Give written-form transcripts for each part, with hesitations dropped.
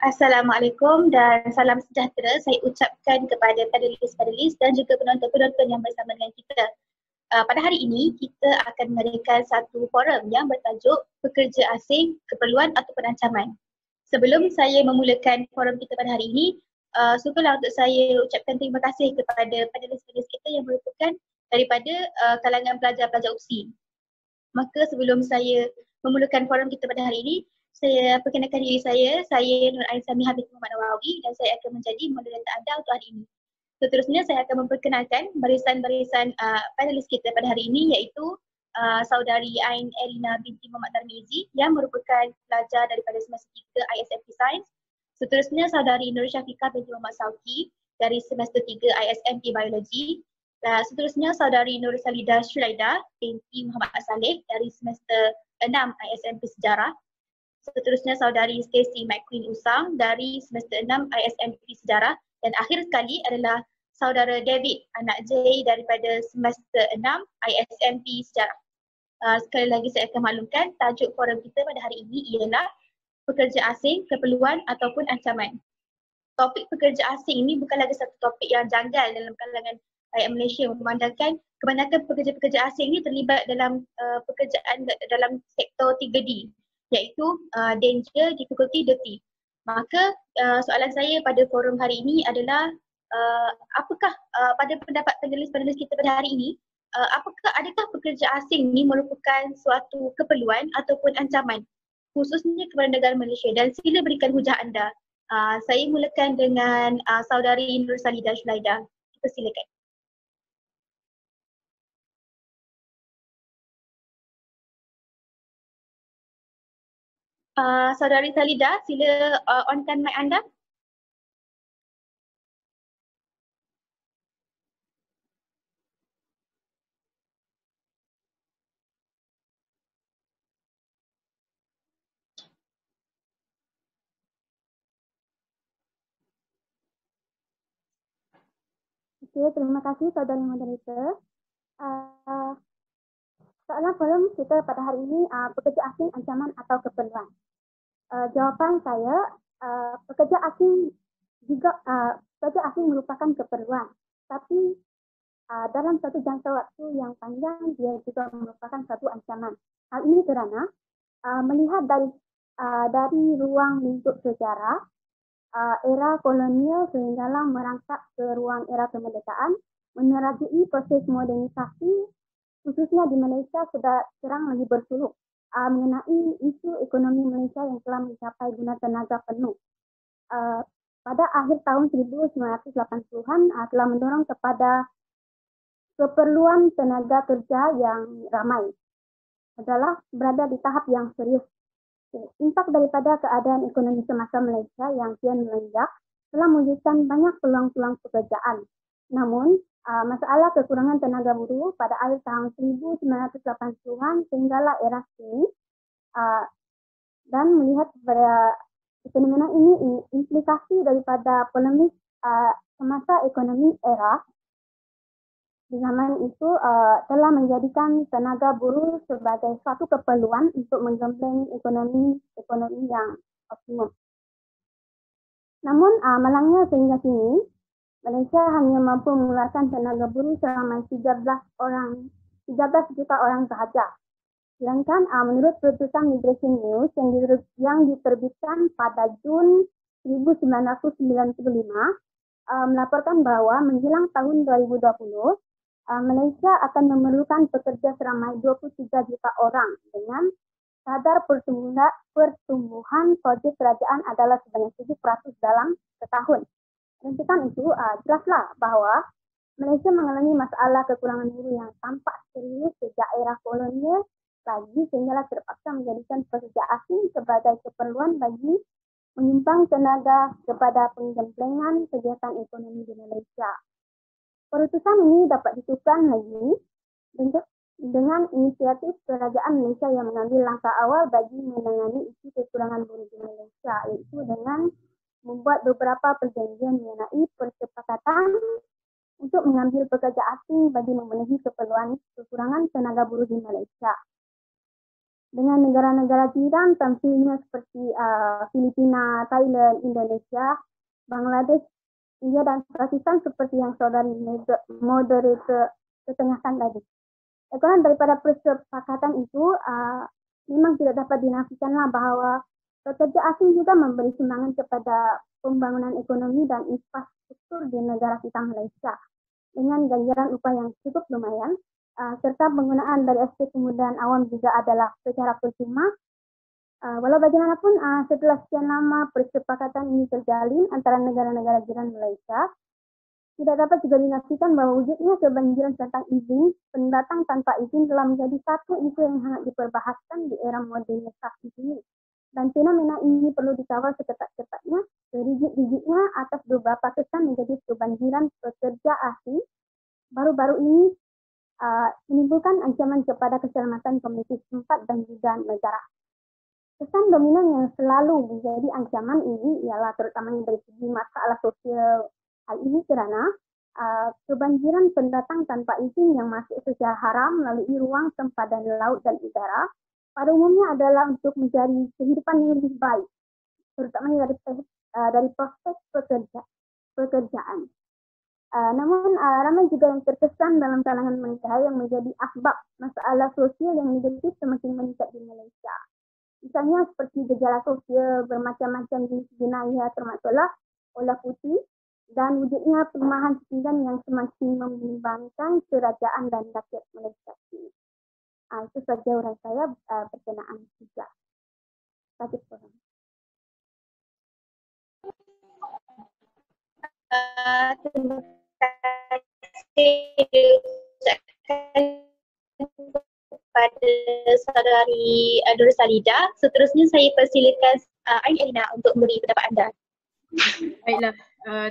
Assalamualaikum dan salam sejahtera saya ucapkan kepada panelis-panelis dan juga penonton-penonton yang bersama dengan kita. Pada hari ini kita akan mengadakan satu forum yang bertajuk Pekerja Asing, Keperluan ataupun Ancaman. Sebelum saya memulakan forum kita pada hari ini, sukalah untuk saya ucapkan terima kasih kepada panelis-panelis kita yang merupakan daripada kalangan pelajar-pelajar UPSI. Maka sebelum saya memulakan forum kita pada hari ini, saya perkenalkan diri saya Nur Aisami Habib Muhammad Nawawi dan saya akan menjadi moderator anda untuk hari ini. Seterusnya saya akan memperkenalkan barisan-barisan panelis kita pada hari ini iaitu Saudari Ain Erina binti Muhammad Tarmizi yang merupakan pelajar daripada semester 3 ISFP Science. Seterusnya Saudari Nur Syafiqah binti Muhammad Sauki dari semester 3 ISMP Biologi. Seterusnya Saudari Nur Salida Syulaida binti Muhammad Saleh dari semester 6 ISMP Sejarah. Seterusnya Saudari Stacey McQueen Usang dari semester 6 ISMP Sejarah. Dan akhir sekali adalah Saudara David anak J daripada semester 6 ISMP Sejarah. Sekali lagi saya akan maklumkan tajuk forum kita pada hari ini ialah Pekerja Asing, Keperluan ataupun Ancaman. Topik pekerja asing ini bukan lagi satu topik yang janggal dalam kalangan rakyat Malaysia, memandangkan kebanyakan pekerja-pekerja asing ini terlibat dalam pekerjaan dalam sektor 3D iaitu danger, difficulty, dirty. Maka soalan saya pada forum hari ini adalah apakah pada pendapat panelis-panelis kita pada hari ini, adakah pekerja asing ini merupakan suatu keperluan ataupun ancaman khususnya kepada negara Malaysia, dan sila berikan hujah anda. Saya mulakan dengan Saudari Nur Salida Syulaida. Kita silakan. Saudari Salida, sila onkan mic anda. Okey, terima kasih saudari moderator. Soalan forum kita pada hari ini, pekerja asing ancaman atau keperluan. Jawapan saya, pekerja asing merupakan keperluan, tapi dalam satu jangka waktu yang panjang dia juga merupakan satu ancaman. Hal ini kerana melihat dari ruang lingkup sejarah, era kolonial sehinggalah merangkak ke ruang era kemerdekaan, menerajui proses modernisasi khususnya di Malaysia sudah serang lagi bersuluk mengenai isu ekonomi Malaysia yang telah mencapai guna tenaga penuh. Pada akhir tahun 1980-an telah mendorong kepada keperluan tenaga kerja yang ramai adalah berada di tahap yang serius. Impak daripada keadaan ekonomi semasa Malaysia yang kian melonjak telah mewujudkan banyak peluang-peluang pekerjaan. Namun, masalah kekurangan tenaga buruh pada akhir tahun 1980-an sehinggalah era kini dan melihat pada fenomena ini implikasi daripada polemik semasa ekonomi era di zaman itu telah menjadikan tenaga buruh sebagai suatu keperluan untuk menggembleng ekonomi yang optimum. Namun malangnya sehingga kini Malaysia hanya mampu mengeluarkan tenaga buruh seramai 13 juta orang sahaja. Sedangkan menurut keputusan Migration News yang diterbitkan pada Jun 1995 melaporkan bahawa menjelang tahun 2020 Malaysia akan memerlukan pekerja seramai 23 juta orang dengan kadar pertumbuhan projek kerajaan adalah sebanyak 7% dalam setahun. Rentikan itu jelaslah bahawa Malaysia mengalami masalah kekurangan buruh yang tampak serius sejak era kolonial lagi sehinggalah terpaksa menjadikan pekerja asing sebagai keperluan bagi menyumbang tenaga kepada penggemblengan kegiatan ekonomi di Malaysia. Perutusan ini dapat diteruskan lagi dengan inisiatif kerajaan Malaysia yang mengambil langkah awal bagi menangani isu kekurangan buruh di Malaysia, iaitu dengan membuat beberapa perjanjian mengenai persepakatan untuk mengambil pekerja asing bagi memenuhi keperluan kekurangan tenaga buruh di Malaysia. dengan negara-negara jiran tentunya seperti Filipina, Thailand, Indonesia, Bangladesh, India dan Pakistan seperti yang saudari moderator ketengahkan tadi. Ekonomi daripada persepakatan itu memang tidak dapat dinafikanlah bahwa pekerja asing juga memberi sumbangan kepada pembangunan ekonomi dan infrastruktur di negara kita Malaysia dengan ganjaran upah yang cukup lumayan, serta penggunaan dari aspek kemudahan awam juga adalah secara percuma. Walau bagaimanapun, setelah sekian lama persepakatan ini terjalin antara negara-negara jiran Malaysia, tidak dapat juga dinafikan bahwa wujudnya kebanjiran tentang izin pendatang tanpa izin telah menjadi satu isu yang sangat diperbahaskan di era modernisasi ini. Dan fenomena ini perlu dikawal seketat-ketatnya, serigit-rigitnya atas beberapa kesan menjadi kebanjiran pekerja asing. Baru-baru ini menimbulkan ancaman kepada keselamatan komunitas tempat dan juga negara. Kesan dominan yang selalu menjadi ancaman ini ialah terutamanya dari segi masalah sosial. Hal ini karena kebanjiran pendatang tanpa izin yang masuk secara haram melalui ruang sempadan laut dan udara pada umumnya adalah untuk mencari kehidupan yang lebih baik, terutama dari prospek pekerjaan. Namun ramai juga yang terkesan dalam kalangan mereka yang menjadi asbab masalah sosial yang negatif semakin meningkat di Malaysia. Misalnya seperti gejala sosial bermacam-macam jenis jenayah termasuklah olah putih dan wujudnya perumahan setinggan yang semakin membimbangkan kerajaan dan rakyat Malaysia ini. Itu saja uraian saya berkenaan juga. Terima kasih kepada saudari Nur Salida. Seterusnya saya persilakan Ain Elina untuk memberi pendapat anda. Baiklah,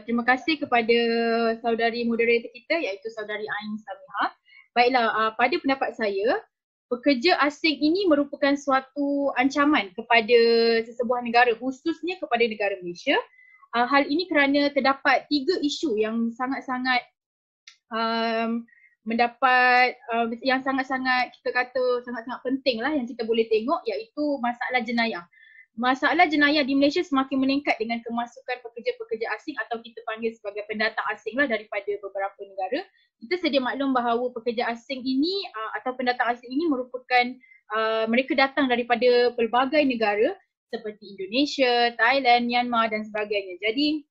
terima kasih kepada saudari moderator kita iaitu saudari Ain Samiha. Baiklah, pada pendapat saya, pekerja asing ini merupakan suatu ancaman kepada sesebuah negara, khususnya kepada negara Malaysia. Hal ini kerana terdapat 3 isu yang sangat-sangat mendapat yang sangat-sangat kita kata sangat-sangat penting lah yang kita boleh tengok, iaitu masalah jenayah. Masalah jenayah di Malaysia semakin meningkat dengan kemasukan pekerja-pekerja asing atau kita panggil sebagai pendatang asing lah daripada beberapa negara. Kita sedia maklum bahawa pekerja asing ini atau pendatang asing ini merupakan mereka datang daripada pelbagai negara seperti Indonesia, Thailand, Myanmar dan sebagainya. Jadi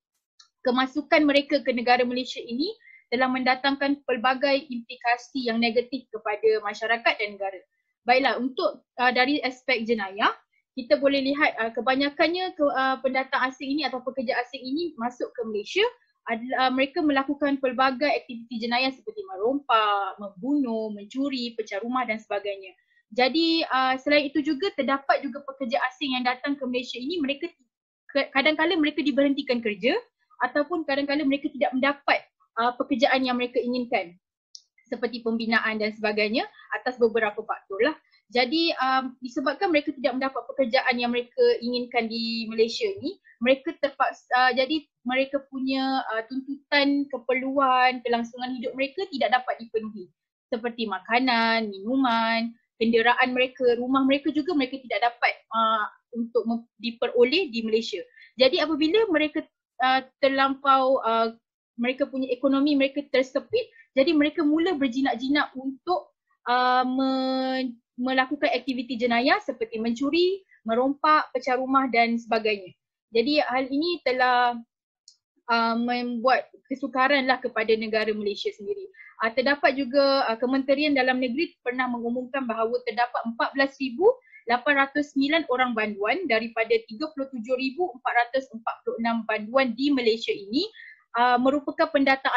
kemasukan mereka ke negara Malaysia ini telah mendatangkan pelbagai implikasi yang negatif kepada masyarakat dan negara. Baiklah, untuk dari aspek jenayah, kita boleh lihat kebanyakannya pendatang asing ini atau pekerja asing ini masuk ke Malaysia adalah mereka melakukan pelbagai aktiviti jenayah seperti merompak, membunuh, mencuri, pecah rumah dan sebagainya. Jadi selain itu juga terdapat juga pekerja asing yang datang ke Malaysia ini, mereka kadang-kadang mereka diberhentikan kerja ataupun kadang-kadang mereka tidak mendapat pekerjaan yang mereka inginkan seperti pembinaan dan sebagainya atas beberapa faktor lah. Jadi disebabkan mereka tidak mendapat pekerjaan yang mereka inginkan di Malaysia ni, mereka terpaksa jadi mereka punya tuntutan, keperluan, kelangsungan hidup mereka tidak dapat dipenuhi. Seperti makanan, minuman, kenderaan mereka, rumah mereka juga mereka tidak dapat untuk diperoleh di Malaysia. Jadi apabila mereka terlampau mereka punya ekonomi mereka tersepit, jadi mereka mula berjinak-jinak untuk melakukan aktiviti jenayah seperti mencuri, merompak, pecah rumah dan sebagainya. Jadi hal ini telah membuat kesukaranlah kepada negara Malaysia sendiri. Terdapat juga Kementerian Dalam Negeri pernah mengumumkan bahawa terdapat 14,809 orang banduan daripada 37,446 banduan di Malaysia ini merupakan pendatang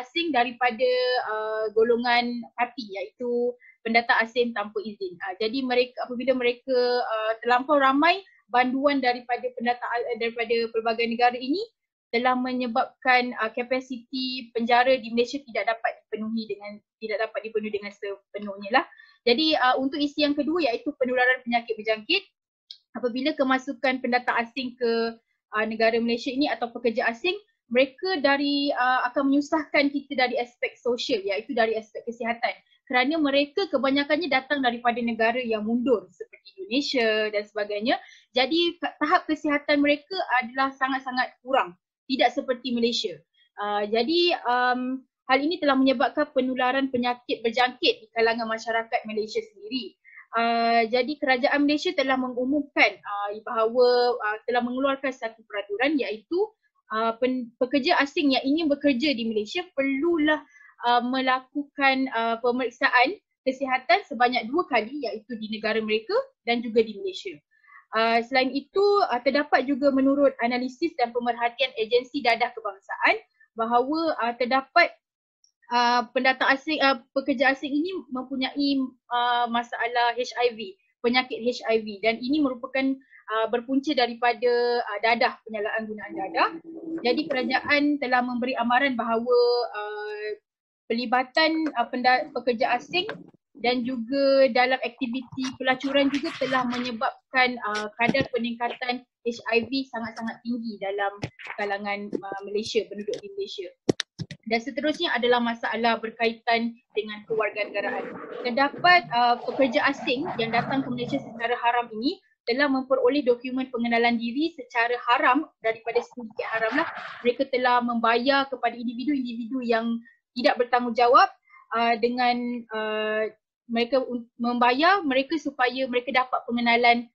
asing daripada golongan parti iaitu pendatang asing tanpa izin. Jadi mereka apabila mereka terlampau ramai banduan daripada pelbagai negara ini telah menyebabkan kapasiti penjara di Malaysia tidak dapat dipenuhi dengan sepenuhnya lah. Jadi untuk isu yang kedua iaitu penularan penyakit berjangkit. Apabila kemasukan pendatang asing ke negara Malaysia ini atau pekerja asing, mereka akan menyusahkan kita dari aspek sosial iaitu dari aspek kesihatan. kerana mereka kebanyakannya datang daripada negara yang mundur seperti Indonesia dan sebagainya. Jadi tahap kesihatan mereka adalah sangat-sangat kurang, tidak seperti Malaysia. Jadi hal ini telah menyebabkan penularan penyakit berjangkit di kalangan masyarakat Malaysia sendiri. Jadi kerajaan Malaysia telah mengumumkan bahawa telah mengeluarkan satu peraturan, iaitu pekerja asing yang ingin bekerja di Malaysia perlulah melakukan pemeriksaan kesihatan sebanyak 2 kali, iaitu di negara mereka dan juga di Malaysia. Selain itu, terdapat juga menurut analisis dan pemerhatian agensi dadah kebangsaan bahawa terdapat pendatang asing, pekerja asing ini mempunyai masalah HIV, penyakit HIV, dan ini merupakan berpunca daripada dadah, penyalahgunaan dadah. Jadi kerajaan telah memberi amaran bahawa pelibatan pekerja asing dan juga dalam aktiviti pelacuran juga telah menyebabkan kadar peningkatan HIV sangat-sangat tinggi dalam kalangan Malaysia, penduduk di Malaysia. Dan seterusnya adalah masalah berkaitan dengan kewarganegaraan. Terdapat pekerja asing yang datang ke Malaysia secara haram ini telah memperoleh dokumen pengenalan diri secara haram daripada sindiket haram lah. Mereka telah membayar kepada individu-individu yang tidak bertanggungjawab dengan mereka membayar mereka supaya mereka dapat pengenalan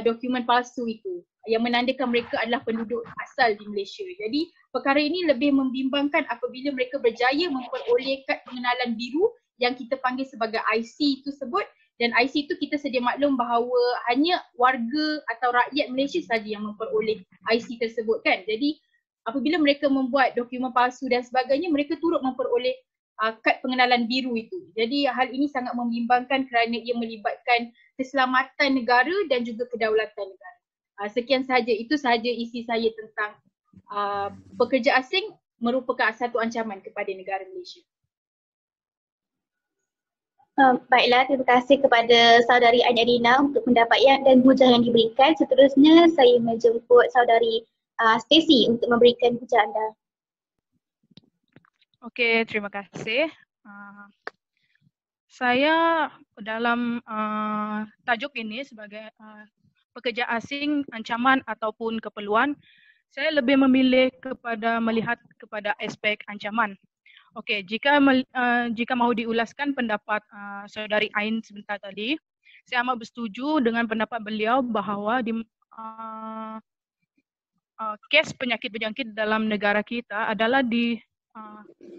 dokumen palsu itu yang menandakan mereka adalah penduduk asal di Malaysia. Jadi perkara ini lebih membimbangkan apabila mereka berjaya memperoleh kad pengenalan biru yang kita panggil sebagai IC tersebut, dan IC itu kita sedia maklum bahawa hanya warga atau rakyat Malaysia saja yang memperoleh IC tersebut kan. Jadi apabila mereka membuat dokumen palsu dan sebagainya, mereka turut memperoleh kad pengenalan biru itu. Jadi hal ini sangat membimbangkan kerana ia melibatkan keselamatan negara dan juga kedaulatan negara. Sekian sahaja, itu sahaja isi saya tentang pekerja asing merupakan satu ancaman kepada negara Malaysia. Baiklah, terima kasih kepada saudari Angelina untuk pendapat dan hujah yang diberikan. Seterusnya saya menjemput saudari Stacy untuk memberikan hujah anda. Okey, terima kasih. Saya dalam tajuk ini sebagai pekerja asing, ancaman ataupun keperluan, saya lebih memilih melihat kepada aspek ancaman. Okey, jika mahu diulaskan pendapat saudari Ain sebentar tadi, saya amat bersetuju dengan pendapat beliau bahawa kes penyakit berjangkit dalam negara kita adalah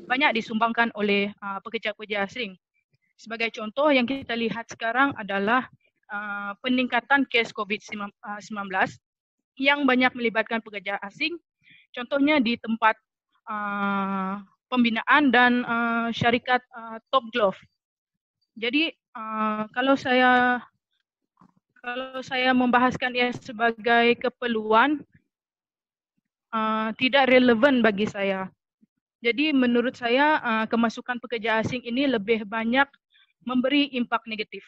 banyak disumbangkan oleh pekerja-pekerja asing. Sebagai contoh yang kita lihat sekarang adalah peningkatan kes COVID-19 yang banyak melibatkan pekerja asing, contohnya di tempat pembinaan dan syarikat Top Glove. Jadi kalau saya membahaskan ia sebagai keperluan, tidak relevan bagi saya. Jadi menurut saya kemasukan pekerja asing ini lebih banyak memberi impak negatif.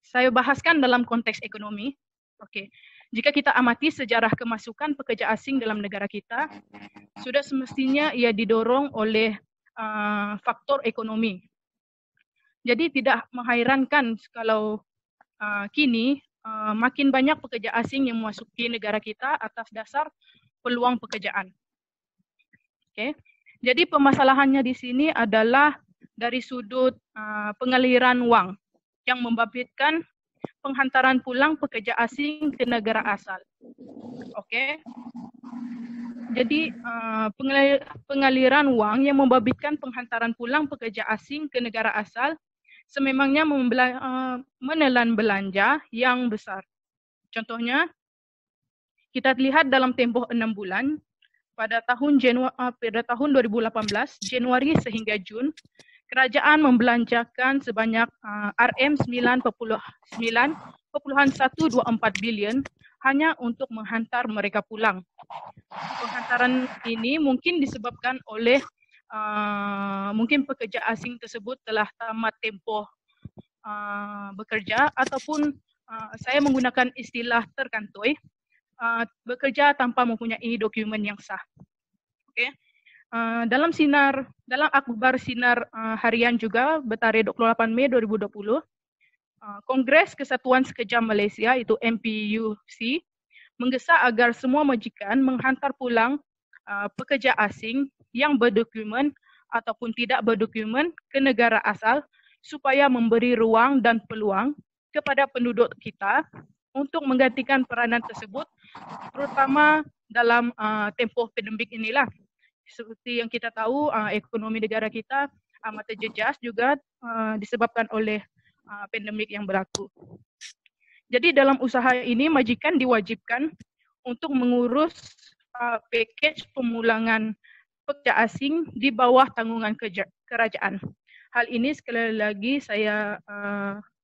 Saya bahaskan dalam konteks ekonomi. Okey. Jika kita amati sejarah kemasukan pekerja asing dalam negara kita, sudah semestinya ia didorong oleh faktor ekonomi. Jadi tidak menghairankan kalau kini makin banyak pekerja asing yang memasuki negara kita atas dasar peluang pekerjaan. Okey. Jadi permasalahannya di sini adalah dari sudut pengaliran wang yang membabitkan penghantaran pulang pekerja asing ke negara asal. Okey. Jadi pengaliran wang yang membabitkan penghantaran pulang pekerja asing ke negara asal sememangnya menelan belanja yang besar. Contohnya, kita lihat dalam tempoh 6 bulan pada tahun 2018, Januari sehingga Jun, kerajaan membelanjakan sebanyak RM9.124 bilion hanya untuk menghantar mereka pulang. Penghantaran ini mungkin disebabkan oleh mungkin pekerja asing tersebut telah tamat tempoh bekerja ataupun saya menggunakan istilah terkantoi, bekerja tanpa mempunyai dokumen yang sah. Okay. dalam akhbar sinar harian juga bertarikh 28 Mei 2020, Kongres Kesatuan Sekejam Malaysia itu MPUC menggesa agar semua majikan menghantar pulang pekerja asing yang berdokumen ataupun tidak berdokumen ke negara asal supaya memberi ruang dan peluang kepada penduduk kita untuk menggantikan peranan tersebut, terutama dalam tempoh pandemik inilah. Seperti yang kita tahu, ekonomi negara kita amat terjejas juga disebabkan oleh pandemik yang berlaku. Jadi dalam usaha ini majikan diwajibkan untuk mengurus package pemulangan pekerja asing di bawah tanggungan kerajaan. Hal ini sekali lagi saya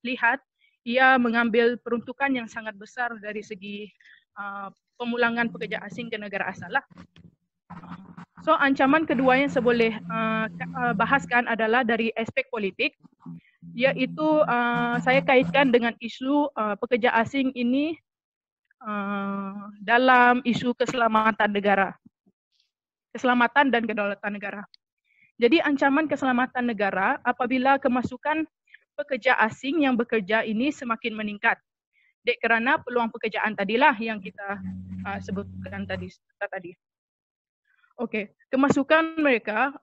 lihat ia mengambil peruntukan yang sangat besar dari segi pemulangan pekerja asing ke negara asal lah. So ancaman kedua yang saya boleh bahaskan adalah dari aspek politik, yaitu saya kaitkan dengan isu pekerja asing ini dalam isu keselamatan negara, keselamatan dan kedaulatan negara. Jadi ancaman keselamatan negara apabila kemasukan pekerja asing yang bekerja ini semakin meningkat. Dek kerana peluang pekerjaan tadilah yang kita sebutkan tadi. Okey, kemasukan mereka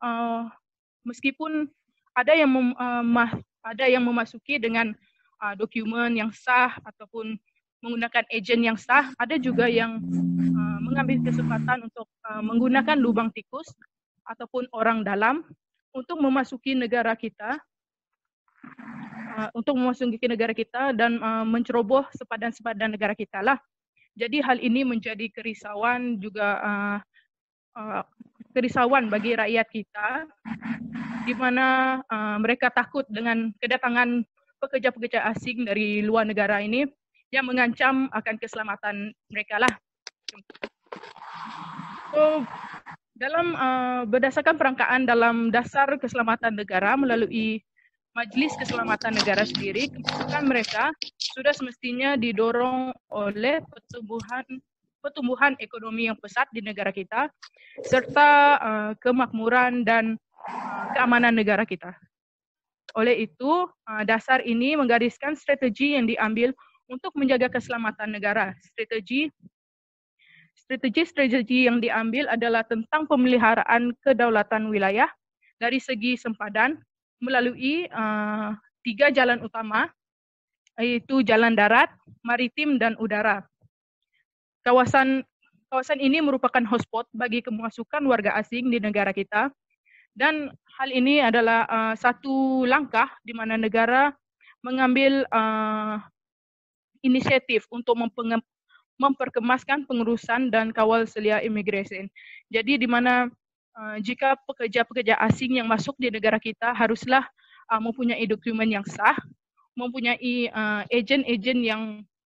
meskipun ada yang memasuki dengan dokumen yang sah ataupun menggunakan ejen yang sah, ada juga yang mengambil kesempatan untuk menggunakan lubang tikus ataupun orang dalam untuk memasuki negara kita, dan menceroboh sepadan-sepadan negara kita lah. Jadi hal ini menjadi kerisauan juga kerisauan bagi rakyat kita, di mana mereka takut dengan kedatangan pekerja-pekerja asing dari luar negara ini yang mengancam akan keselamatan mereka lah. So, dalam berdasarkan perangkaan dalam dasar keselamatan negara melalui Majlis Keselamatan Negara sendiri, kemasukan mereka sudah semestinya didorong oleh pertumbuhan ekonomi yang pesat di negara kita, serta kemakmuran dan keamanan negara kita. Oleh itu, dasar ini menggariskan strategi yang diambil untuk menjaga keselamatan negara. Strategi yang diambil adalah tentang pemeliharaan kedaulatan wilayah dari segi sempadan melalui 3 jalan utama, yaitu jalan darat, maritim, dan udara. Kawasan ini merupakan hotspot bagi kemasukan warga asing di negara kita, dan hal ini adalah satu langkah di mana negara mengambil inisiatif untuk memperkemaskan pengurusan dan kawal selia imigresen. Jadi di mana jika pekerja-pekerja asing yang masuk di negara kita haruslah mempunyai dokumen yang sah, mempunyai ejen-ejen yang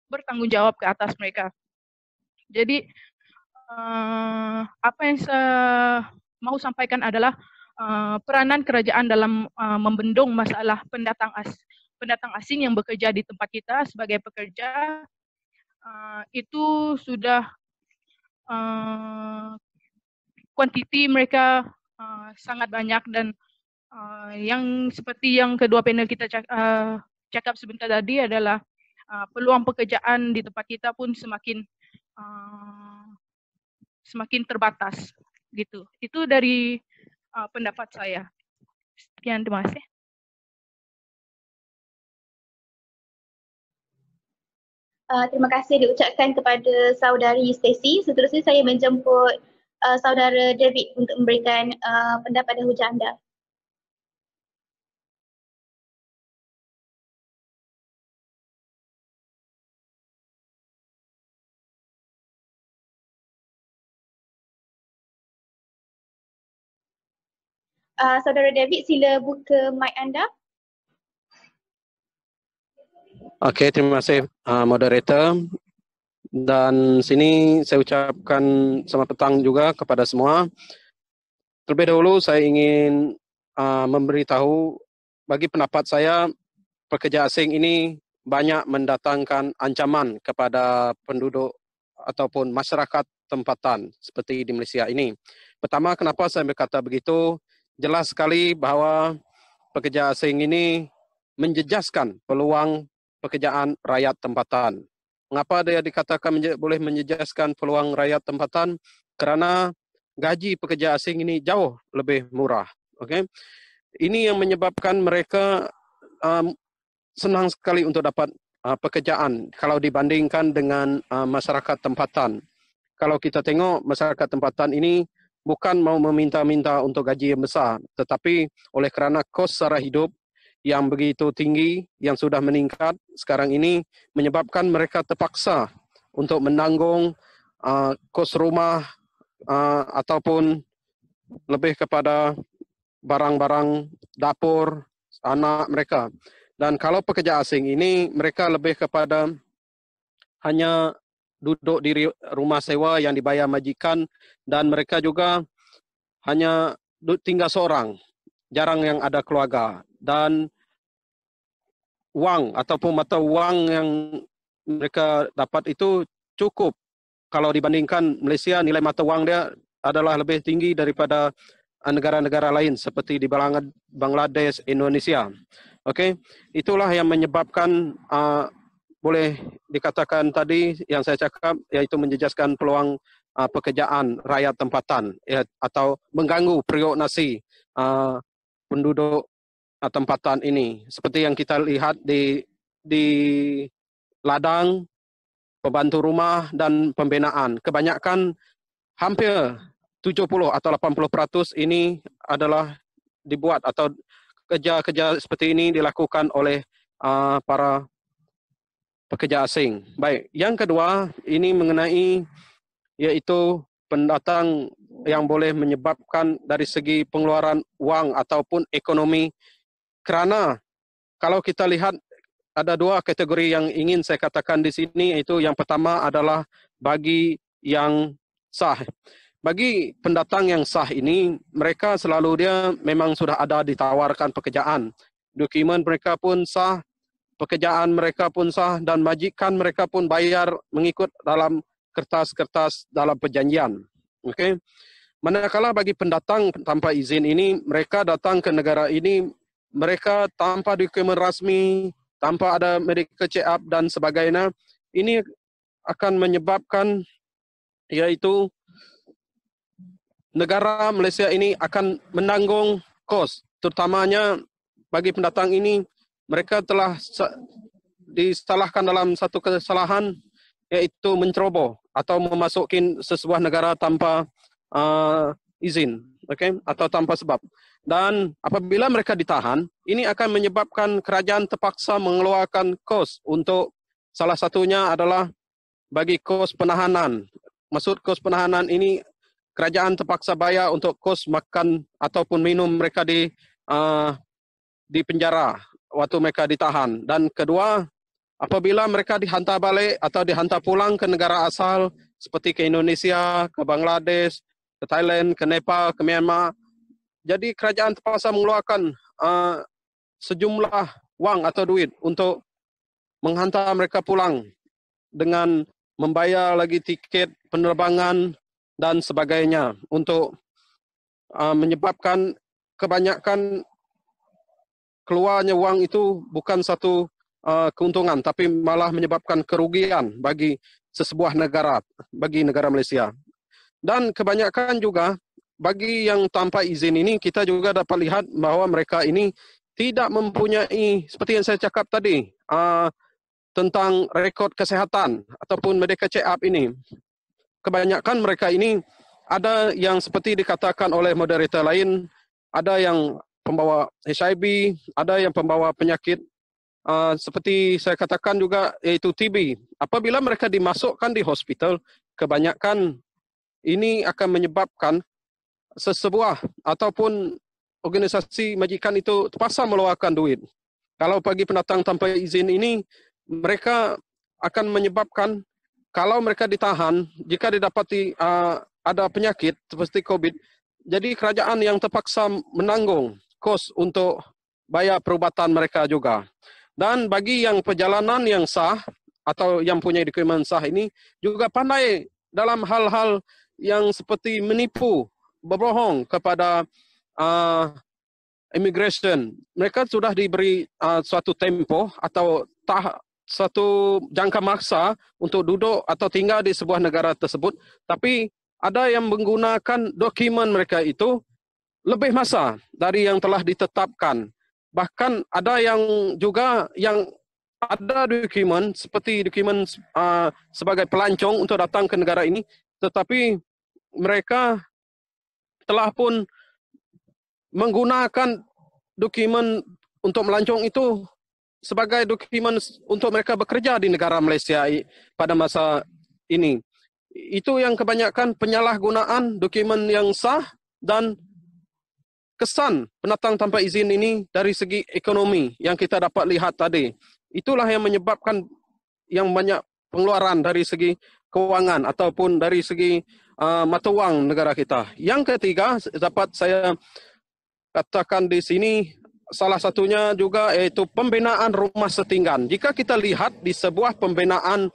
bertanggung jawab ke atas mereka. Jadi apa yang saya mau sampaikan adalah peranan kerajaan dalam membendung masalah pendatang asing yang bekerja di tempat kita sebagai pekerja itu sudah kuantiti mereka sangat banyak, dan yang seperti yang kedua panel kita cakap sebentar tadi adalah peluang pekerjaan di tempat kita pun semakin terbatas gitu. Itu dari pendapat saya. Sekian, terima kasih. Terima kasih diucapkan kepada saudari Stacy. Seterusnya saya menjemput saudara David untuk memberikan pendapat dan hujah anda. Saudara David, sila buka mic anda. Okey, terima kasih moderator. Dan sini saya ucapkan selamat petang juga kepada semua. Terlebih dahulu saya ingin memberitahu, bagi pendapat saya, pekerja asing ini banyak mendatangkan ancaman kepada penduduk ataupun masyarakat tempatan seperti di Malaysia ini. Pertama, kenapa saya berkata begitu? Jelas sekali bahwa pekerja asing ini menjejaskan peluang pekerjaan rakyat tempatan. Mengapa dia dikatakan boleh menjejaskan peluang rakyat tempatan? Kerana gaji pekerja asing ini jauh lebih murah. Okay? Ini yang menyebabkan mereka senang sekali untuk dapat pekerjaan kalau dibandingkan dengan masyarakat tempatan. Kalau kita tengok masyarakat tempatan ini bukan mau meminta-minta untuk gaji yang besar, tetapi oleh kerana kos sara hidup yang begitu tinggi, yang sudah meningkat sekarang ini, menyebabkan mereka terpaksa untuk menanggung kos rumah ataupun lebih kepada barang-barang dapur anak mereka. Dan kalau pekerja asing ini, mereka lebih kepada hanya duduk di rumah sewa yang dibayar majikan, dan mereka juga hanya tinggal seorang, jarang yang ada keluarga. Dan wang ataupun mata wang yang mereka dapat itu cukup. Kalau dibandingkan Malaysia, nilai mata wang dia adalah lebih tinggi daripada negara-negara lain seperti di Bangladesh, Indonesia. Okey, itulah yang menyebabkan boleh dikatakan tadi yang saya cakap, iaitu menjejaskan peluang pekerjaan rakyat tempatan atau mengganggu periuk nasi penduduk tempatan ini. Seperti yang kita lihat di ladang, pembantu rumah dan pembinaan. Kebanyakan hampir 70 atau 80% ini adalah dibuat atau kerja-kerja seperti ini dilakukan oleh para pekerja asing. Baik, yang kedua ini mengenai iaitu pendatang yang boleh menyebabkan dari segi pengeluaran wang ataupun ekonomi. Kerana kalau kita lihat ada dua kategori yang ingin saya katakan di sini, iaitu yang pertama adalah bagi yang sah. Bagi pendatang yang sah ini, mereka selalu dia memang sudah ada ditawarkan pekerjaan. Dokumen mereka pun sah, pekerjaan mereka pun sah, dan majikan mereka pun bayar mengikut dalam kertas-kertas dalam perjanjian. Okay? Manakala bagi pendatang tanpa izin ini, mereka datang ke negara ini, mereka tanpa dokumen rasmi, tanpa ada medical check up dan sebagainya, ini akan menyebabkan iaitu negara Malaysia ini akan menanggung kos. Terutamanya bagi pendatang ini, mereka telah disalahkan dalam satu kesalahan, iaitu menceroboh atau memasukin sesebuah negara tanpa izin, okay? Atau tanpa sebab. Dan apabila mereka ditahan, ini akan menyebabkan kerajaan terpaksa mengeluarkan kos untuk salah satunya adalah bagi kos penahanan. Maksud kos penahanan ini, kerajaan terpaksa bayar untuk kos makan ataupun minum mereka di penjara waktu mereka ditahan. Dan kedua, apabila mereka dihantar balik atau dihantar pulang ke negara asal seperti ke Indonesia, ke Bangladesh, ke Thailand, ke Nepal, ke Myanmar, jadi kerajaan terpaksa mengeluarkan sejumlah wang atau duit untuk menghantar mereka pulang dengan membayar lagi tiket penerbangan dan sebagainya, untuk menyebabkan kebanyakan keluarnya wang itu bukan satu keuntungan, tapi malah menyebabkan kerugian bagi sesebuah negara, bagi negara Malaysia. Dan kebanyakan juga bagi yang tanpa izin ini, kita juga dapat lihat bahawa mereka ini tidak mempunyai, seperti yang saya cakap tadi, tentang rekod kesihatan ataupun medical check up ini. Kebanyakan mereka ini ada yang seperti dikatakan oleh moderator lain, ada yang pembawa HIV, ada yang pembawa penyakit seperti saya katakan juga, iaitu TB. Apabila mereka dimasukkan di hospital, kebanyakan ini akan menyebabkan sesebuah ataupun organisasi majikan itu terpaksa mengeluarkan duit. Kalau bagi pendatang tanpa izin ini, mereka akan menyebabkan kalau mereka ditahan, jika didapati ada penyakit seperti COVID, jadi kerajaan yang terpaksa menanggung kos untuk bayar perubatan mereka juga. Dan bagi yang perjalanan yang sah atau yang punya dokumen sah ini juga pandai dalam hal-hal yang seperti menipu berbohong kepada immigration. Mereka sudah diberi suatu tempoh atau suatu jangka masa untuk duduk atau tinggal di sebuah negara tersebut, tapi ada yang menggunakan dokumen mereka itu lebih masa dari yang telah ditetapkan. Bahkan ada yang juga yang ada dokumen seperti dokumen sebagai pelancong untuk datang ke negara ini, tetapi mereka telah pun menggunakan dokumen untuk melancong itu sebagai dokumen untuk mereka bekerja di negara Malaysia pada masa ini. Itu yang kebanyakan penyalahgunaan dokumen yang sah dan kesan pendatang tanpa izin ini dari segi ekonomi yang kita dapat lihat tadi. Itulah yang menyebabkan yang banyak pengeluaran dari segi kewangan ataupun dari segi mata wang negara kita. Yang ketiga dapat saya katakan di sini, salah satunya juga yaitu pembinaan rumah setinggan. Jika kita lihat di sebuah pembinaan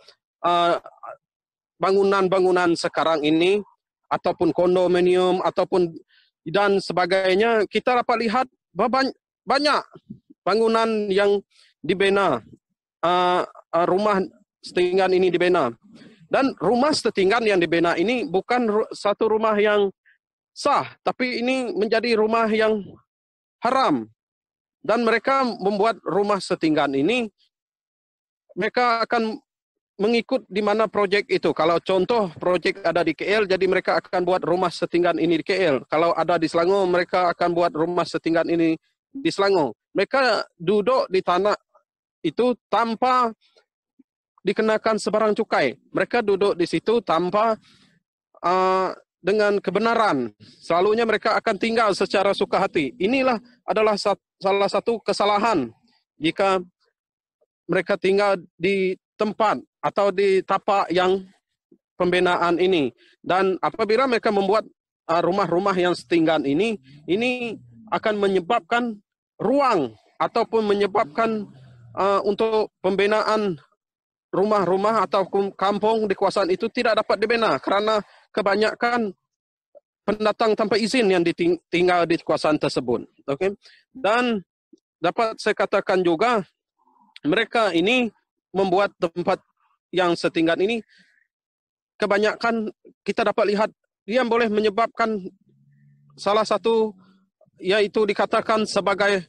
bangunan-bangunan sekarang ini, ataupun kondominium, ataupun dan sebagainya, kita dapat lihat banyak bangunan yang dibina, rumah setinggan ini dibina. Dan rumah setinggan yang dibina ini bukan satu rumah yang sah, tapi ini menjadi rumah yang haram. Dan mereka membuat rumah setinggan ini, mereka akan mengikut di mana projek itu. Kalau contoh projek ada di KL, jadi mereka akan buat rumah setinggan ini di KL. Kalau ada di Selangor, mereka akan buat rumah setinggan ini di Selangor. Mereka duduk di tanah itu tanpa dikenakan sebarang cukai. Mereka duduk di situ tanpa dengan kebenaran. Selalunya mereka akan tinggal secara suka hati. Inilah adalah salah satu kesalahan jika mereka tinggal di tempat atau di tapak yang pembinaan ini. Dan apabila mereka membuat rumah-rumah yang setinggan ini akan menyebabkan ruang ataupun menyebabkan untuk pembinaan rumah-rumah atau kampung di kawasan itu tidak dapat dibina kerana kebanyakan pendatang tanpa izin yang tinggal di kawasan tersebut. Okay? Dan dapat saya katakan juga, mereka ini membuat tempat yang setinggan ini, kebanyakan kita dapat lihat dia boleh menyebabkan salah satu yaitu dikatakan sebagai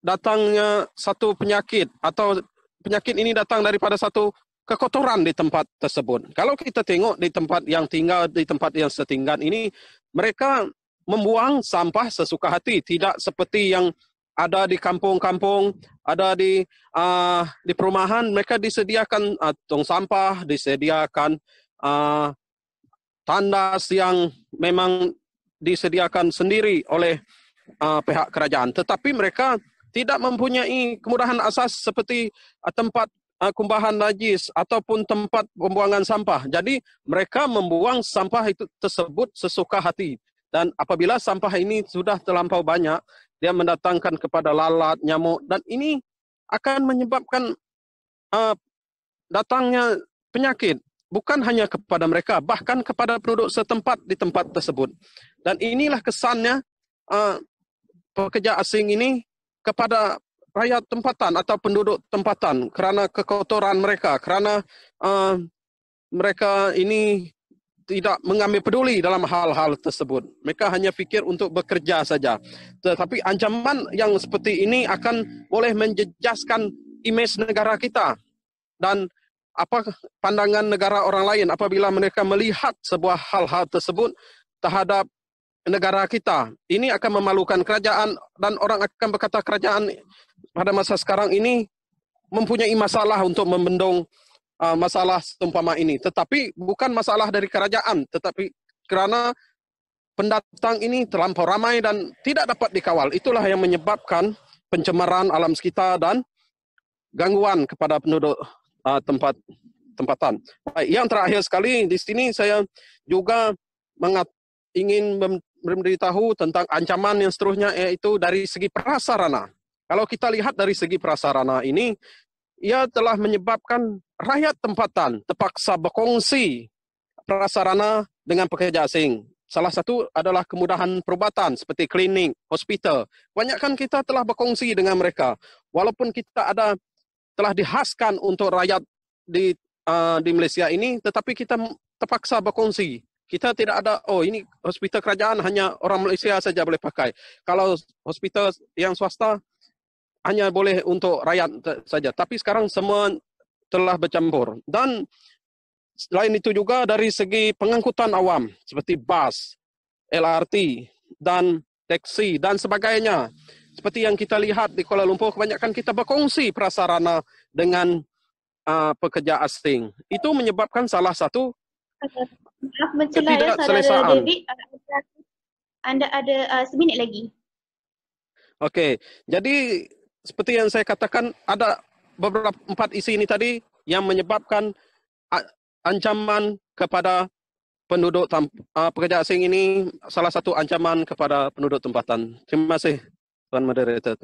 datangnya satu penyakit, atau penyakit ini datang daripada satu kekotoran di tempat tersebut. Kalau kita tengok di tempat yang tinggal, di tempat yang setinggan ini, mereka membuang sampah sesuka hati, tidak seperti yang ada di kampung-kampung, ada di perumahan. Mereka disediakan tong sampah, disediakan tandas yang memang disediakan sendiri oleh pihak kerajaan. Tetapi mereka tidak mempunyai kemudahan asas seperti tempat kumbahan najis ataupun tempat pembuangan sampah. Jadi mereka membuang sampah itu tersebut sesuka hati. Dan apabila sampah ini sudah terlampau banyak, dia mendatangkan kepada lalat, nyamuk, dan ini akan menyebabkan datangnya penyakit. Bukan hanya kepada mereka, bahkan kepada penduduk setempat di tempat tersebut. Dan inilah kesannya pekerja asing ini kepada rakyat tempatan atau penduduk tempatan kerana kekotoran mereka, kerana mereka ini tidak mengambil peduli dalam hal-hal tersebut. Mereka hanya fikir untuk bekerja saja. Tetapi ancaman yang seperti ini akan boleh menjejaskan imej negara kita. Dan apa pandangan negara orang lain apabila mereka melihat sebuah hal-hal tersebut terhadap negara kita. Ini akan memalukan kerajaan, dan orang akan berkata kerajaan pada masa sekarang ini mempunyai masalah untuk membendung masalah seumpama ini. Tetapi bukan masalah dari kerajaan, tetapi kerana pendatang ini terlampau ramai dan tidak dapat dikawal. Itulah yang menyebabkan pencemaran alam sekitar dan gangguan kepada penduduk tempatan. Baik, yang terakhir sekali di sini saya juga ingin memberitahu tentang ancaman yang seterusnya, yaitu dari segi prasarana. Kalau kita lihat dari segi prasarana ini, ia telah menyebabkan rakyat tempatan terpaksa berkongsi prasarana dengan pekerja asing. salah satu adalah kemudahan perubatan seperti klinik, hospital. Kebanyakan kita telah berkongsi dengan mereka. Walaupun kita telah dihaskan untuk rakyat di Malaysia ini, tetapi kita terpaksa berkongsi. Kita tidak ada, ini hospital kerajaan hanya orang Malaysia saja boleh pakai. Kalau hospital yang swasta hanya boleh untuk rakyat saja. Tapi sekarang semua telah bercampur. Dan selain itu juga dari segi pengangkutan awam seperti bas, LRT dan taksi dan sebagainya. Seperti yang kita lihat di Kuala Lumpur, kebanyakan kita berkongsi prasarana dengan pekerja asing. Itu menyebabkan salah satu maaf mencelah ya Saudara David, anda ada seminit lagi. Okey, jadi seperti yang saya katakan, ada beberapa 4 isi ini tadi yang menyebabkan ancaman kepada penduduk pekerja asing ini, salah satu ancaman kepada penduduk tempatan. Terima kasih, Tuan Moderator.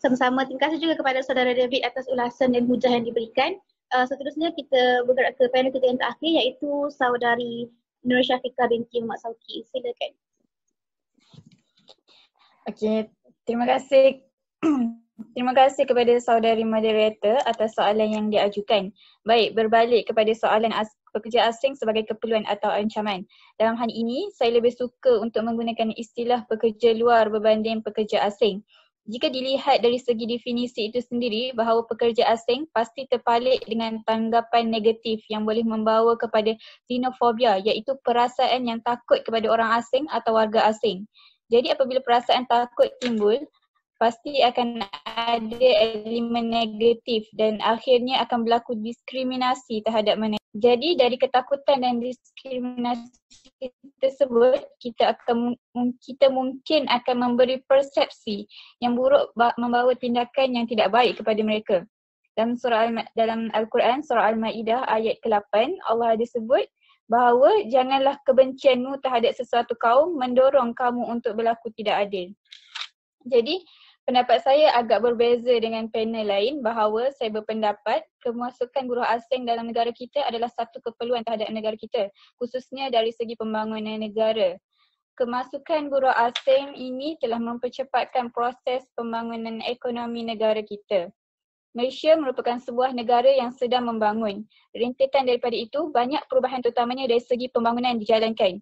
Sama-sama, terima kasih juga kepada Saudara David atas ulasan dan hujah yang diberikan. Seterusnya kita bergerak ke panel kita yang terakhir, iaitu Saudari Nur Syafiqah binti Mak Sauki. Silakan. Okey, terima kasih. Terima kasih kepada saudari moderator atas soalan yang diajukan. Baik, berbalik kepada soalan pekerja asing sebagai keperluan atau ancaman. Dalam hal ini, saya lebih suka untuk menggunakan istilah pekerja luar berbanding pekerja asing. Jika dilihat dari segi definisi itu sendiri, bahawa pekerja asing pasti terpalit dengan tanggapan negatif yang boleh membawa kepada xenofobia, iaitu perasaan yang takut kepada orang asing atau warga asing. Jadi apabila perasaan takut timbul, pasti akan ada elemen negatif dan akhirnya akan berlaku diskriminasi terhadap mereka. Jadi dari ketakutan dan diskriminasi tersebut, kita mungkin akan memberi persepsi yang buruk, membawa tindakan yang tidak baik kepada mereka. Dalam Al-Quran surah Al-Ma'idah ayat ke-8, Allah ada sebut bahawa janganlah kebencianmu terhadap sesuatu kaum mendorong kamu untuk berlaku tidak adil. Jadi pendapat saya agak berbeza dengan panel lain, bahawa saya berpendapat kemasukan buruh asing dalam negara kita adalah satu keperluan terhadap negara kita, khususnya dari segi pembangunan negara. Kemasukan buruh asing ini telah mempercepatkan proses pembangunan ekonomi negara kita. Malaysia merupakan sebuah negara yang sedang membangun. Rentetan daripada itu, banyak perubahan terutamanya dari segi pembangunan dijalankan.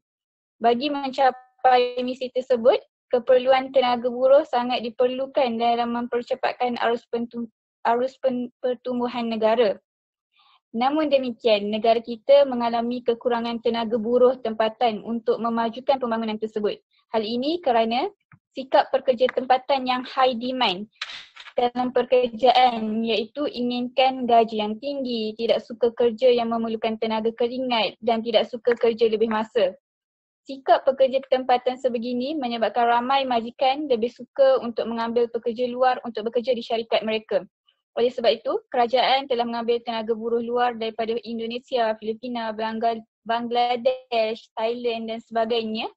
Bagi mencapai misi tersebut, keperluan tenaga buruh sangat diperlukan dalam mempercepatkan arus pertumbuhan negara. Namun demikian, negara kita mengalami kekurangan tenaga buruh tempatan untuk memajukan pembangunan tersebut. Hal ini kerana sikap pekerja tempatan yang high demand dalam pekerjaan, iaitu inginkan gaji yang tinggi, tidak suka kerja yang memerlukan tenaga keringat dan tidak suka kerja lebih masa. Sikap pekerja tempatan sebegini menyebabkan ramai majikan lebih suka untuk mengambil pekerja luar untuk bekerja di syarikat mereka. Oleh sebab itu, kerajaan telah mengambil tenaga buruh luar daripada Indonesia, Filipina, Bangladesh, Thailand dan sebagainya.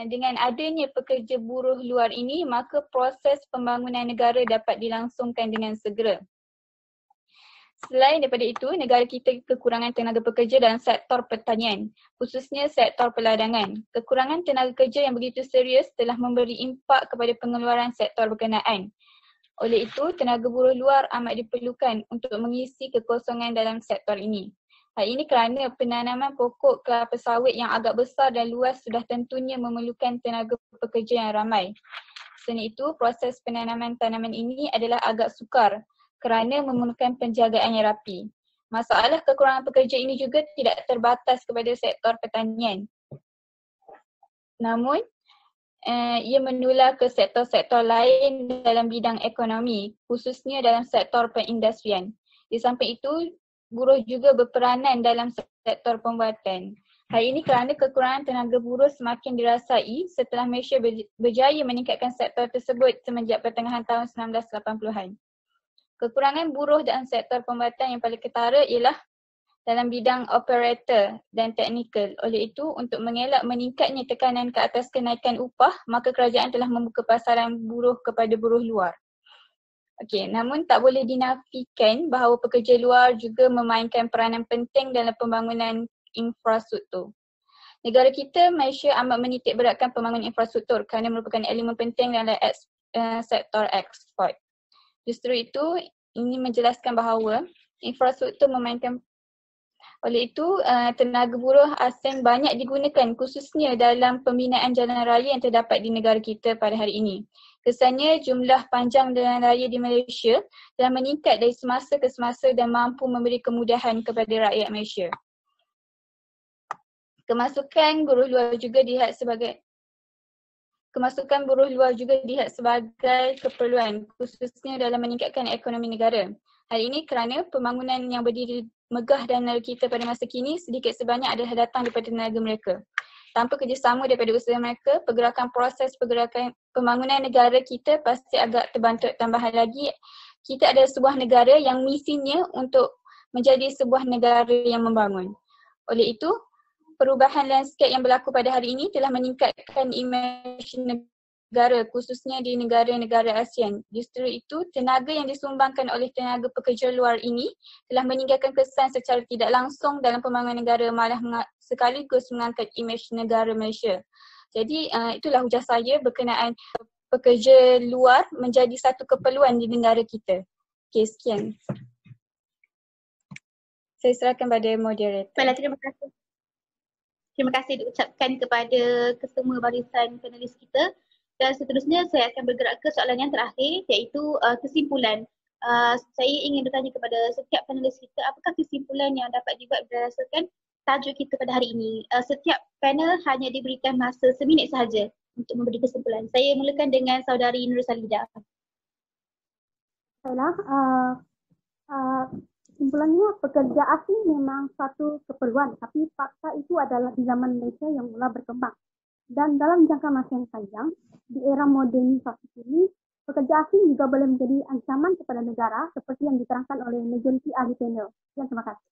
Dengan adanya pekerja buruh luar ini, maka proses pembangunan negara dapat dilangsungkan dengan segera. Selain daripada itu, negara kita kekurangan tenaga pekerja dalam sektor pertanian, khususnya sektor peladangan. Kekurangan tenaga kerja yang begitu serius telah memberi impak kepada pengeluaran sektor berkenaan. Oleh itu, tenaga buruh luar amat diperlukan untuk mengisi kekosongan dalam sektor ini. Hal ini kerana penanaman pokok kelapa sawit yang agak besar dan luas sudah tentunya memerlukan tenaga pekerja yang ramai. Selain itu, proses penanaman tanaman ini adalah agak sukar kerana memerlukan penjagaan yang rapi. Masalah kekurangan pekerja ini juga tidak terbatas kepada sektor pertanian. Namun, ia menular ke sektor-sektor lain dalam bidang ekonomi, khususnya dalam sektor perindustrian. Di samping itu, buruh juga berperanan dalam sektor pembuatan. Hal ini kerana kekurangan tenaga buruh semakin dirasai setelah Malaysia berjaya meningkatkan sektor tersebut semenjak pertengahan tahun 1980-an. Kekurangan buruh dalam sektor pembuatan yang paling ketara ialah dalam bidang operator dan teknikal. Oleh itu, untuk mengelak meningkatnya tekanan ke atas kenaikan upah, maka kerajaan telah membuka pasaran buruh kepada buruh luar. Okey, namun tak boleh dinafikan bahawa pekerja luar juga memainkan peranan penting dalam pembangunan infrastruktur. Negara kita, Malaysia amat menitik beratkan pembangunan infrastruktur kerana merupakan elemen penting dalam sektor ekspor. Justru itu, ini menjelaskan bahawa infrastruktur memainkan. Oleh itu, tenaga buruh asing banyak digunakan khususnya dalam pembinaan jalan raya yang terdapat di negara kita pada hari ini. Kesannya jumlah panjang jalan raya di Malaysia telah meningkat dari semasa ke semasa dan mampu memberi kemudahan kepada rakyat Malaysia. Kemasukan buruh luar juga dilihat sebagai keperluan khususnya dalam meningkatkan ekonomi negara. Hal ini kerana pembangunan yang berdiri megah dan negara kita pada masa kini sedikit sebanyak adalah datang daripada tenaga mereka. Tanpa kerjasama daripada usaha mereka, pergerakan pembangunan negara kita pasti agak terbantuk. Tambahan lagi, kita adalah sebuah negara yang misinya untuk menjadi sebuah negara yang membangun. Oleh itu, perubahan landscape yang berlaku pada hari ini telah meningkatkan imej negara khususnya di negara-negara ASEAN. Justru itu, tenaga yang disumbangkan oleh tenaga pekerja luar ini telah meninggalkan kesan secara tidak langsung dalam pembangunan negara, malah sekaligus mengangkat imej negara Malaysia. Jadi itulah hujah saya berkenaan pekerja luar menjadi satu keperluan di negara kita. Okey, sekian. Saya serahkan pada moderator. Baiklah, terima kasih. Terima kasih diucapkan kepada kesemua barisan panelis kita. Dan seterusnya saya akan bergerak ke soalan yang terakhir, iaitu kesimpulan. Saya ingin bertanya kepada setiap panelis kita, apakah kesimpulan yang dapat dibuat berdasarkan tajuk kita pada hari ini? Setiap panel hanya diberikan masa seminit sahaja untuk memberi kesimpulan. Saya mulakan dengan saudari Nur Salida. Baiklah, kesimpulannya pekerja asing memang satu keperluan, tapi fakta itu adalah di zaman Malaysia yang mula berkembang. Dan dalam jangka masa yang panjang, di era modernisasi ini, pekerja asing juga boleh menjadi ancaman kepada negara seperti yang diterangkan oleh majoriti ahli panel. Terima kasih.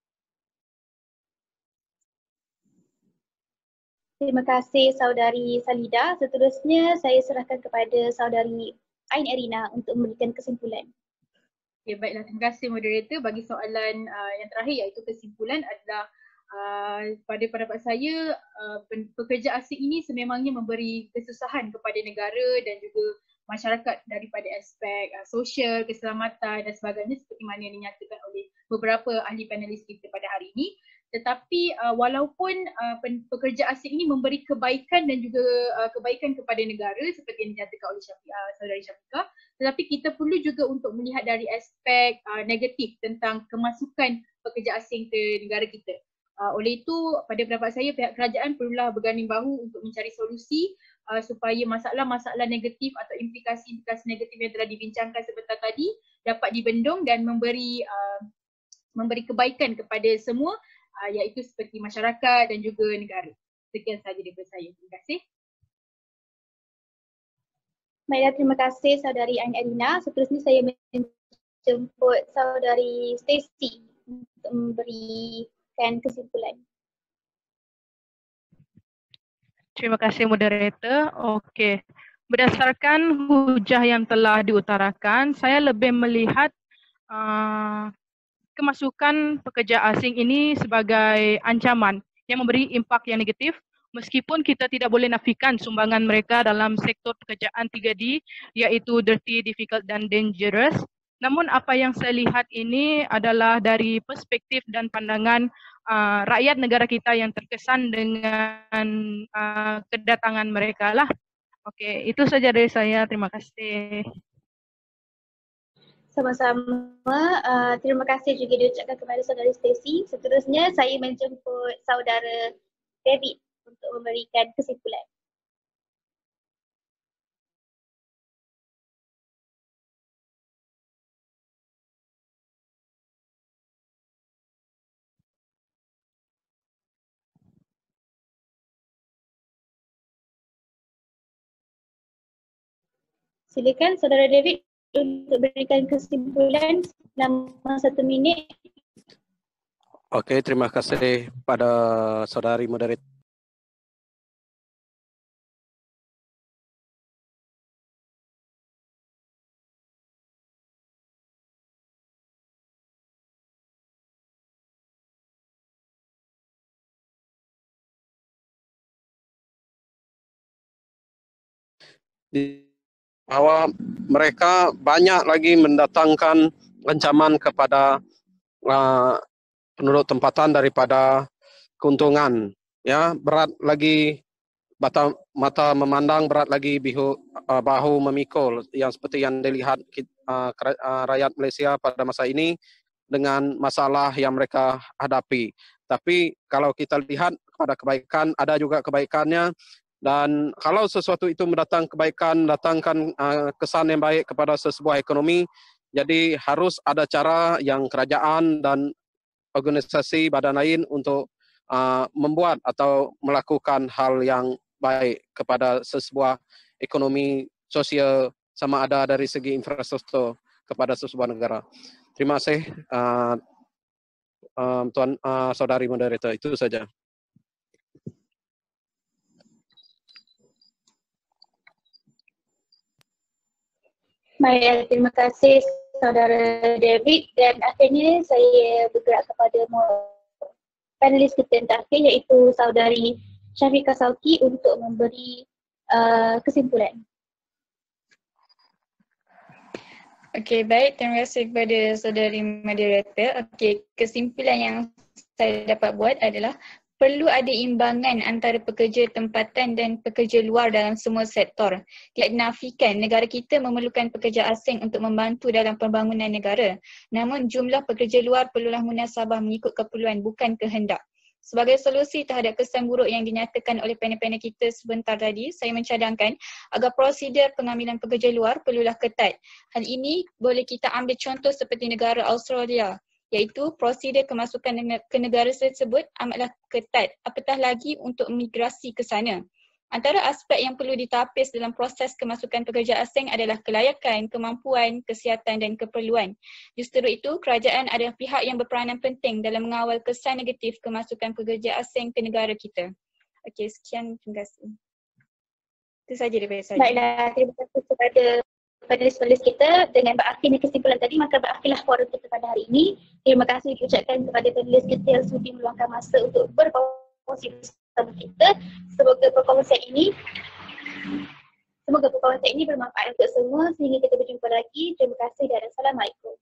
Terima kasih saudari Salida. Seterusnya saya serahkan kepada saudari Ain Erina untuk memberikan kesimpulan. Okay, baiklah, terima kasih moderator. Bagi soalan yang terakhir iaitu kesimpulan adalah pada pendapat saya pekerja asing ini sememangnya memberi kesusahan kepada negara dan juga masyarakat daripada aspek sosial, keselamatan dan sebagainya seperti mana yang dinyatakan oleh beberapa ahli panelis kita pada hari ini. Tetapi walaupun pekerja asing ini memberi kebaikan dan juga kebaikan kepada negara seperti yang dinyatakan oleh saudari Syafiqah, tetapi kita perlu juga untuk melihat dari aspek negatif tentang kemasukan pekerja asing ke negara kita. Oleh itu, pada pendapat saya pihak kerajaan perlulah berganding bahu untuk mencari solusi supaya masalah-masalah negatif atau implikasi-implikasi negatif yang telah dibincangkan sebentar tadi dapat dibendung dan memberi kebaikan kepada semua, iaitu seperti masyarakat dan juga negara. Sekian sahaja daripada saya. Terima kasih. Baiklah, terima kasih saudari Ain Erina. Seterusnya saya menjemput saudari Stacy untuk memberikan kesimpulan. Terima kasih moderator. Okey. Berdasarkan hujah yang telah diutarakan, saya lebih melihat kemasukan pekerja asing ini sebagai ancaman yang memberi impak yang negatif, meskipun kita tidak boleh nafikan sumbangan mereka dalam sektor pekerjaan 3D, iaitu dirty, difficult dan dangerous. Namun apa yang saya lihat ini adalah dari perspektif dan pandangan rakyat negara kita yang terkesan dengan kedatangan mereka lah. Okey, itu saja dari saya. Terima kasih. Sama-sama. Terima kasih juga diucapkan kepada saudari Stacy. Seterusnya saya menjemput saudara David untuk memberikan kesimpulan. Silakan saudara David untuk berikan kesimpulan selama 1 minit. Okey, terima kasih pada saudari moderator. bahwa mereka banyak lagi mendatangkan ancaman kepada penduduk tempatan daripada keuntungan. Ya, berat lagi mata memandang, berat lagi bahu memikul, yang seperti yang dilihat rakyat Malaysia pada masa ini dengan masalah yang mereka hadapi. Tapi kalau kita lihat pada kebaikan, ada juga kebaikannya. Dan kalau sesuatu itu datangkan kesan yang baik kepada sebuah ekonomi, jadi harus ada cara yang kerajaan dan organisasi badan lain untuk membuat atau melakukan hal yang baik kepada sebuah ekonomi sosial, sama ada dari segi infrastruktur kepada sebuah negara. Terima kasih Tuan Saudari Moderator, itu saja. Baik, terima kasih Saudara David, dan akhirnya saya bergerak kepada panelis kita yang terakhir, iaitu Saudari Syafiqah Sauki untuk memberi kesimpulan. Okey, baik. Terima kasih kepada saudari moderator. Okey, kesimpulan yang saya dapat buat adalah perlu ada imbangan antara pekerja tempatan dan pekerja luar dalam semua sektor. Tidak dinafikan negara kita memerlukan pekerja asing untuk membantu dalam pembangunan negara. Namun jumlah pekerja luar perlulah munasabah mengikut keperluan, bukan kehendak. Sebagai solusi terhadap kesan buruk yang dinyatakan oleh panel-panel kita sebentar tadi, saya mencadangkan agar prosedur pengambilan pekerja luar perlulah ketat. Hal ini boleh kita ambil contoh seperti negara Australia, iaitu prosedur kemasukan ke negara tersebut amatlah ketat, apatah lagi untuk migrasi ke sana. Antara aspek yang perlu ditapis dalam proses kemasukan pekerja asing adalah kelayakan, kemampuan, kesihatan dan keperluan. Justru itu, kerajaan adalah pihak yang berperanan penting dalam mengawal kesan negatif kemasukan pekerja asing ke negara kita. Okey, sekian, terima kasih. Itu saja daripada saya. Baiklah, terima kasih kepada panelis-panelis kita. Dengan berakhirnya kesimpulan tadi, maka berakhirlah forum kita pada hari ini. Terima kasih diucapkan kepada panelis kita yang sudi meluangkan masa untuk berkongsi bersama kita. Semoga perkongsian ini bermanfaat untuk semua. Sehingga kita berjumpa lagi. Terima kasih dan Assalamualaikum.